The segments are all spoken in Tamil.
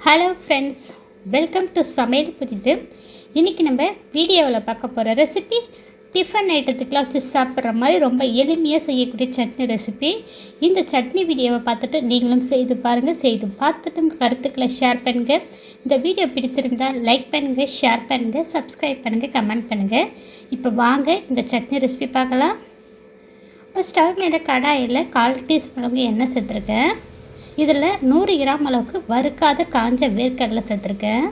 ஹலோ ஃப்ரெண்ட்ஸ், வெல்கம் டு சமையல் புதிது. இன்றைக்கி நம்ம வீடியோவில் பார்க்க போகிற ரெசிபி டிஃபன் ஐட்டத்துக்கெலாம் வச்சு சாப்பிட்ற மாதிரி ரொம்ப எளிமையாக செய்யக்கூடிய சட்னி ரெசிபி. இந்த சட்னி வீடியோவை பார்த்துட்டு நீங்களும் செய்து பாருங்கள். செய்து பார்த்துட்டு கருத்துக்களை ஷேர் பண்ணுங்கள். இந்த வீடியோ பிடித்திருந்தால் லைக் பண்ணுங்கள், ஷேர் பண்ணுங்கள், சப்ஸ்கிரைப் பண்ணுங்கள், கமெண்ட் பண்ணுங்கள். இப்போ வாங்க இந்த சட்னி ரெசிபி பார்க்கலாம். இப்போ ஸ்டவ் மேலே கடாயில் 1/4 டீஸ்பூன் எண்ணெய் சேர்த்துருக்கேன். இதில் 100 கிராம் அளவுக்கு வறுக்காத காஞ்ச வேர்க்கடலை சேர்த்துருக்கேன்.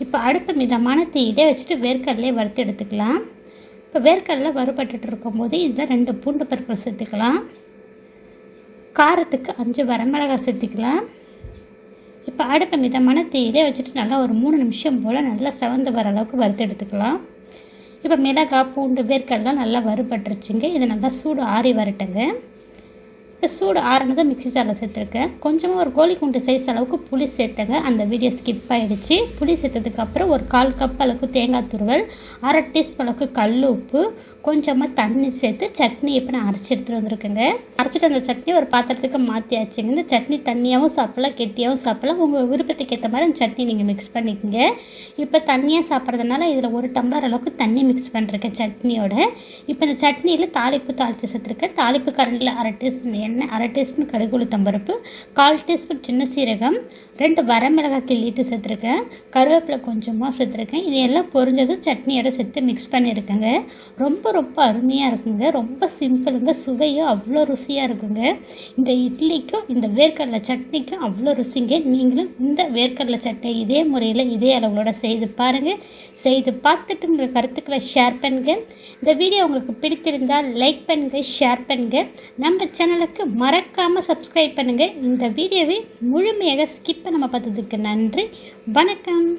இப்போ அடுப்பு மிதமான தீயிலே வச்சுட்டு வேர்க்கடலையை வறுத்து எடுத்துக்கலாம். இப்போ வேர்க்கடலை வறுபட்டு இருக்கும்போது இதில் 2 பூண்டு பருப்பு சேர்த்துக்கலாம். காரத்துக்கு 5 வரமிளகாய் சேர்த்துக்கலாம். இப்போ அடுப்பு மிதமான தீயிலே வச்சுட்டு நல்லா ஒரு 3 நிமிஷம் போல் நல்லா செவந்து வர அளவுக்கு வறுத்து எடுத்துக்கலாம். இப்போ மிளகாய், பூண்டு, வேர்க்கடலாம் நல்லா வறுபட்டுருச்சுங்க. இது நல்லா சூடு ஆறி வரட்டுங்க. இப்போ சூடு ஆறினதை மிக்ஸி ஜாரில் சேர்த்துருக்கேன். கொஞ்சமாக ஒரு கோழி குண்டு சைஸ் அளவுக்கு புளி சேர்த்தேங்க. அந்த வீடியோ ஸ்கிப் ஆகிடுச்சு. புளி சேர்த்ததுக்கப்புறம் ஒரு 1/4 கப் அளவுக்கு தேங்காய் துருவல், 1/2 டீஸ்பூன் அளவுக்கு கல் உப்பு, கொஞ்சமாக தண்ணி சேர்த்து சட்னி இப்போ நான் அரைச்சி எடுத்துகிட்டு வந்திருக்கேங்க. அரைச்சிட்டு அந்த சட்னி ஒரு பாத்திரத்துக்கு மாற்றியாச்சுங்க. இந்த சட்னி தண்ணியாகவும் சாப்பிட்லாம், கெட்டியாகவும் சாப்பிட்லாம். உங்கள் விருப்பத்துக்கு ஏற்ற மாதிரி அந்த சட்னி நீங்கள் மிக்ஸ் பண்ணிக்கோங்க. இப்போ தண்ணியாக சாப்பிட்றதுனால இதில் 1 டம்ளர் அளவுக்கு தண்ணி மிக்ஸ் பண்ணிருக்கேன் சட்னியோட. இப்போ இந்த சட்னியில் தாளிப்பு தாளித்து சேர்த்துருக்கேன். தாளிப்பு கரண்டில் 1/2 டீஸ்பூன் எண்ணெய், 1/2 டீஸ்பூன் கடுகு உளுத்தம் பருப்பு, 1/4 டீஸ்பூன் சின்ன சீரகம், 2 வரமிளகாய் கிள்ளிட்டு சேர்த்துருக்கேன். கருவேப்பிலை கொஞ்சமாக சேர்த்துருக்கேன். இது எல்லாம் பொரிஞ்சதும் சட்னியோட சேர்த்து மிக்ஸ் பண்ணியிருக்கேங்க. ரொம்ப அருமையாக இருக்குங்க. ரொம்ப சிம்பிளுங்க. சுவையும் அவ்வளோ ருசியாக இருக்குங்க. இந்த இட்லிக்கும் இந்த வேர்க்கடலை சட்னிக்கும் அவ்வளோ ருசிங்க. நீங்களும் இந்த வேர்க்கடலை சட்னி இதே முறையில் இதே அளவுகளோட செய்து பாருங்கள். செய்து பார்த்துட்டு உங்கள் கருத்துக்களை ஷேர் பண்ணுங்கள். இந்த வீடியோ உங்களுக்கு பிடித்திருந்தால் லைக் பண்ணுங்கள், ஷேர் பண்ணுங்கள். நம்ம சேனலுக்கு மறக்காமல் சப்ஸ்கிரைப் பண்ணுங்கள். இந்த வீடியோவை முழுமையாக ஸ்கிப் பண்ணாமல் பார்த்ததுக்கு நன்றி. வணக்கம்.